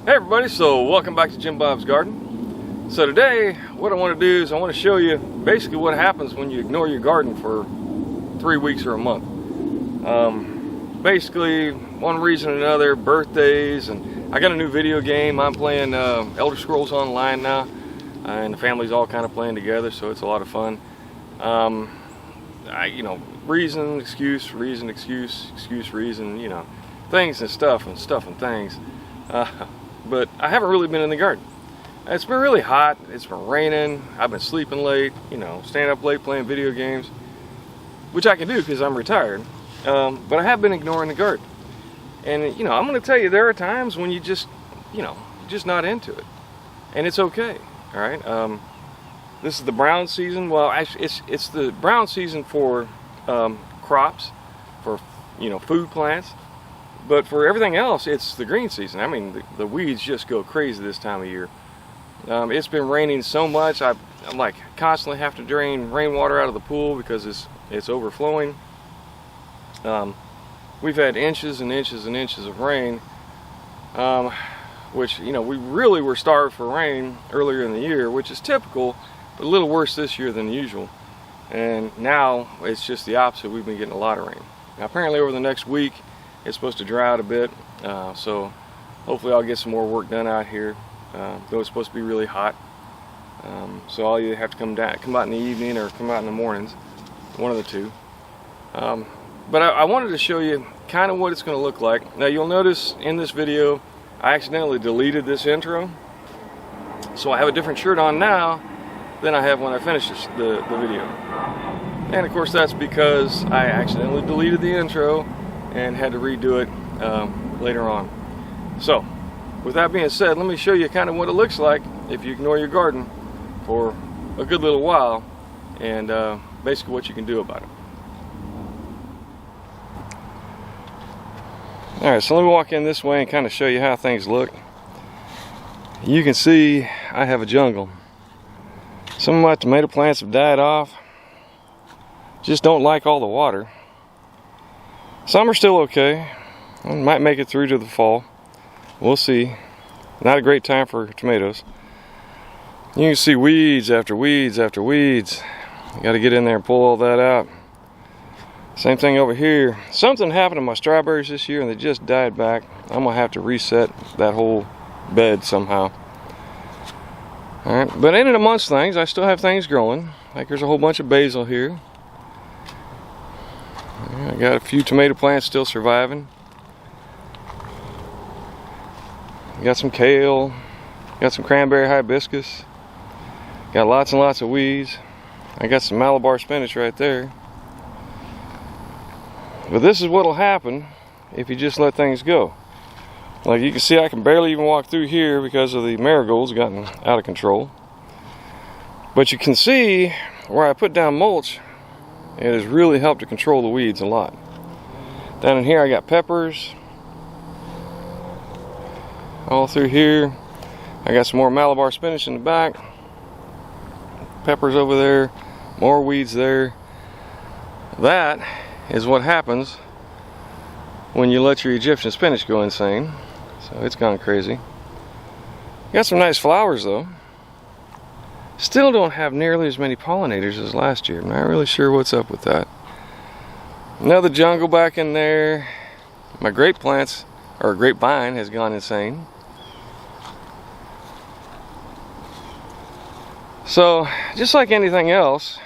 Hey everybody, so welcome back to Jim Bob's Garden. So today what I want to do is I want to show you basically what happens when you ignore your garden for 3 weeks or a month. Basically one reason or another, birthdays, and I got a new video game. I'm playing Elder Scrolls Online now, and the family's all kind of playing together, so it's a lot of fun. Reason, excuse, reason, excuse, excuse, reason, things and stuff and things. But I haven't really been in the garden. It's been really hot, it's been raining, I've been sleeping late, staying up late playing video games, which I can do because I'm retired. But I have been ignoring the garden. And I'm going to tell you, there are times when you just, you're just not into it. And it's okay, all right? This is the brown season. Well, actually, it's the brown season for crops, for, food plants. But for everything else, it's the green season. I mean, the weeds just go crazy this time of year. It's been raining so much, I'm like constantly have to drain rainwater out of the pool because it's overflowing. We've had inches and inches and inches of rain, which, we really were starved for rain earlier in the year, which is typical, but a little worse this year than usual. And now it's just the opposite. We've been getting a lot of rain. Now, apparently over the next week, it's supposed to dry out a bit, so hopefully I'll get some more work done out here. Though it's supposed to be really hot, so I'll either have to come out in the evening or come out in the mornings, one of the two. But I wanted to show you kind of what it's going to look like. Now you'll notice in this video I accidentally deleted this intro, so I have a different shirt on now than I have when I finished the video. And of course that's because I accidentally deleted the intro and had to redo it later on. So with that being said, let me show you kind of what it looks like if you ignore your garden for a good little while, and basically what you can do about it. Alright, so let me walk in this way and kind of show you how things look. You can see I have a jungle. Some of my tomato plants have died off. Just don't like all the water. Some are still okay. I might make it through to the fall. We'll see. Not a great time for tomatoes. You can see weeds after weeds after weeds. You got to get in there and pull all that out. Same thing over here. Something happened to my strawberries this year and they just died back. I'm going to have to reset that whole bed somehow. Alright, but in and amongst things, I still have things growing. Like there's a whole bunch of basil here. I got a few tomato plants still surviving. Got some kale, got some cranberry hibiscus, got lots and lots of weeds. I got some Malabar spinach right there. But this is what'll happen if you just let things go. Like you can see, I can barely even walk through here because of the marigolds gotten out of control. But you can see where I put down mulch, it has really helped to control the weeds a lot. Down in here I got peppers. All through here I got some more Malabar spinach in the back. Peppers over there. More weeds there. That is what happens when you let your Egyptian spinach go insane. So it's gone crazy. Got some nice flowers though. Still don't have nearly as many pollinators as last year. I'm not really sure what's up with that. Another jungle back in there. My grapevine has gone insane. So just like anything else,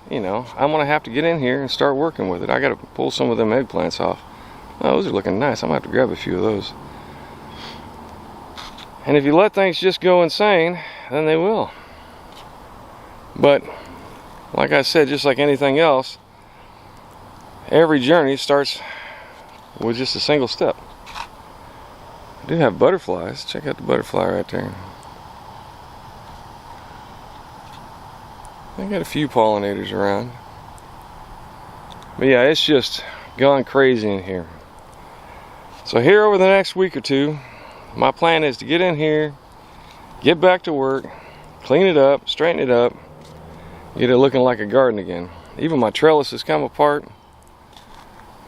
I'm gonna have to get in here and start working with it. I gotta pull some of them eggplants off. Oh, those are looking nice. I'm gonna have to grab a few of those. And if you let things just go insane, then they will. But like I said, just like anything else, every journey starts with just a single step. I do have butterflies. Check out the butterfly right there. I got a few pollinators around. But yeah, it's just gone crazy in here. So here over the next week or two, my plan is to get in here, get back to work, clean it up, straighten it up, get it looking like a garden again. Even my trellis has come apart.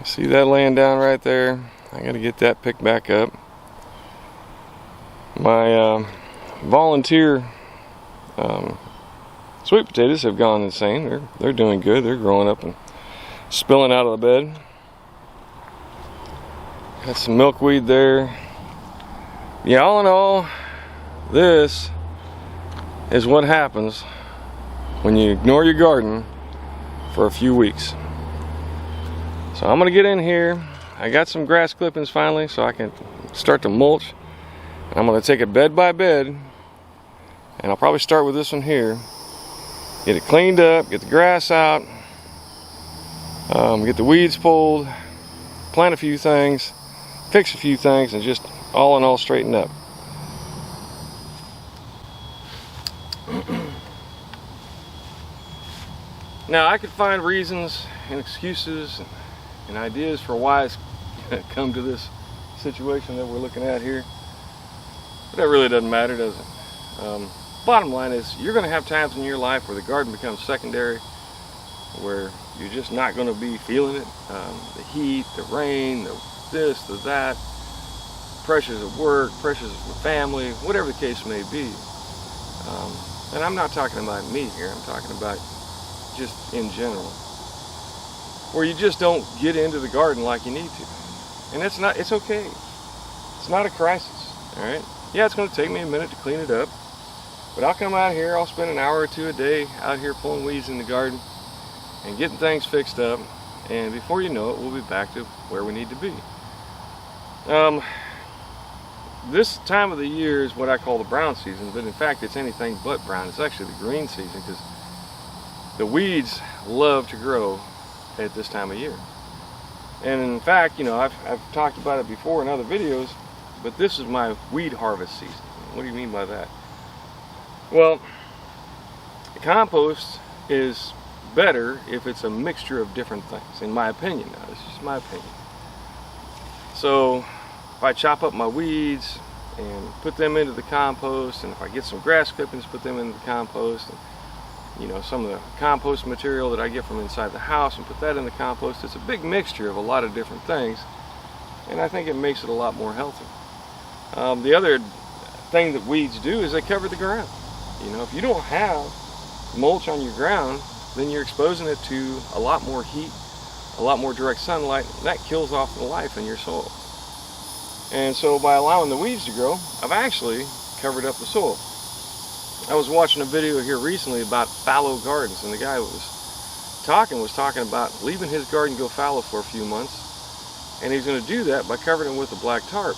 See that laying down right there? I gotta get that picked back up. My volunteer sweet potatoes have gone insane. They're doing good. They're growing up and spilling out of the bed. Got some milkweed there. Yeah, all in all, this is what happens when you ignore your garden for a few weeks. So I'm gonna get in here. I got some grass clippings finally, so I can start to mulch. I'm gonna take it bed by bed, and I'll probably start with this one here. Get it cleaned up, get the grass out, get the weeds pulled, plant a few things, fix a few things, and just all in all straighten up. Now I could find reasons and excuses and ideas for why it's come to this situation that we're looking at here, but that really doesn't matter, does it? Bottom line is, you're going to have times in your life where the garden becomes secondary, where you're just not going to be feeling it. The heat, the rain, the this, the that, pressures of work, pressures of family, whatever the case may be. And I'm not talking about me here, I'm talking about just in general, where you just don't get into the garden like you need to. And it's okay. It's not a crisis, all right? Yeah, it's going to take me a minute to clean it up, but I'll come out here, I'll spend an hour or two a day out here pulling weeds in the garden and getting things fixed up, and before you know it, we'll be back to where we need to be. This time of the year is what I call the brown season, but in fact it's anything but brown. It's actually the green season, because the weeds love to grow at this time of year. And in fact, you know, I've talked about it before in other videos, but this is my weed harvest season. What do you mean by that? Well, the compost is better if it's a mixture of different things, in my opinion. Now, it's just my opinion. So if I chop up my weeds and put them into the compost, and if I get some grass clippings, put them into the compost, and you know, some of the compost material that I get from inside the house and put that in the compost, it's a big mixture of a lot of different things, and I think it makes it a lot more healthy. The other thing that weeds do is they cover the ground. You know, if you don't have mulch on your ground, then you're exposing it to a lot more heat, a lot more direct sunlight, and that kills off the life in your soil. And so by allowing the weeds to grow, I've actually covered up the soil. I was watching a video here recently about fallow gardens, and the guy was talking about leaving his garden go fallow for a few months, and he's going to do that by covering it with a black tarp.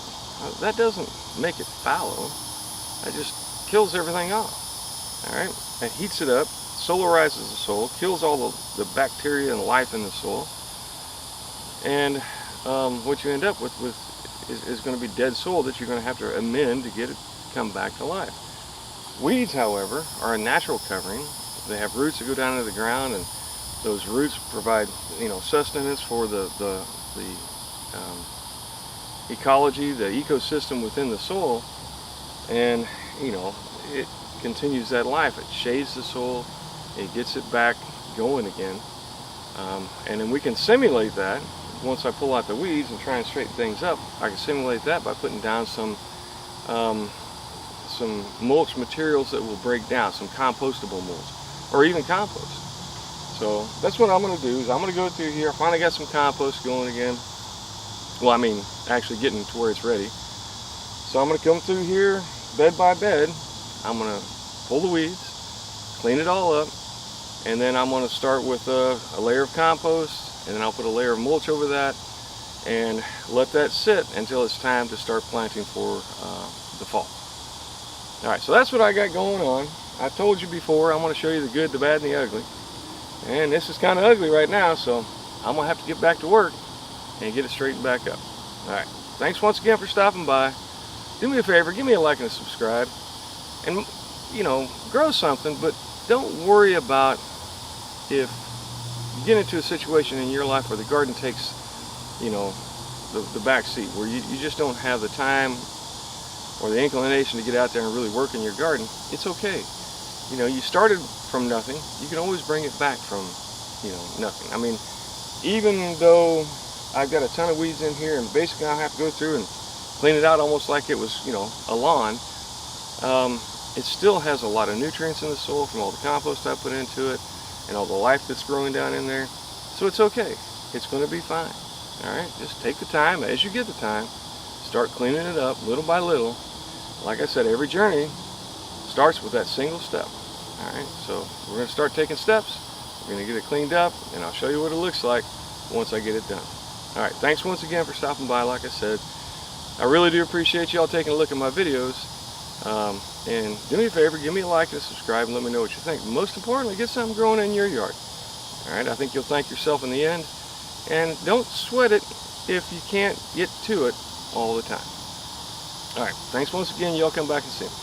That doesn't make it fallow. That just kills everything off. All right, it heats it up, solarizes the soil, kills all the bacteria and life in the soil, and what you end up with is going to be dead soil that you're going to have to amend to get it come back to life. Weeds, however, are a natural covering. They have roots that go down into the ground, and those roots provide, you know, sustenance for the ecology, the ecosystem within the soil, and you know, it continues that life. It shades the soil, it gets it back going again, and then we can simulate that. Once I pull out the weeds and try and straighten things up, I can simulate that by putting down some mulch materials that will break down, some compostable mulch, or even compost. So that's what I'm going to do, is I'm going to go through here. I finally got some compost going again. Well, I mean, actually getting to where it's ready. So I'm going to come through here bed by bed. I'm going to pull the weeds, clean it all up, and then I'm going to start with a layer of compost, and then I'll put a layer of mulch over that and let that sit until it's time to start planting for the fall. Alright, so that's what I got going on. I told you before, I'm going to show you the good, the bad, and the ugly. And this is kind of ugly right now, so I'm going to have to get back to work and get it straightened back up. Alright, thanks once again for stopping by. Do me a favor, give me a like and a subscribe. And, you know, grow something, but don't worry about if you get into a situation in your life where the garden takes, you know, the back seat, where you just don't have the time or the inclination to get out there and really work in your garden. It's okay. You know, you started from nothing. You can always bring it back from, you know, nothing. I mean, even though I've got a ton of weeds in here, and basically I have to go through and clean it out almost like it was, you know, a lawn, it still has a lot of nutrients in the soil from all the compost I put into it and all the life that's growing down in there. So it's okay. It's going to be fine. All right, just take the time. As you get the time, start cleaning it up little by little. Like I said, every journey starts with that single step. All right, so we're going to start taking steps. We're going to get it cleaned up, and I'll show you what it looks like once I get it done. All right, thanks once again for stopping by. Like I said, I really do appreciate y'all taking a look at my videos. And do me a favor, give me a like and a subscribe, and let me know what you think. Most importantly, get something growing in your yard. All right, I think you'll thank yourself in the end. And don't sweat it if you can't get to it all the time. All right, thanks once again. Y'all come back and see me.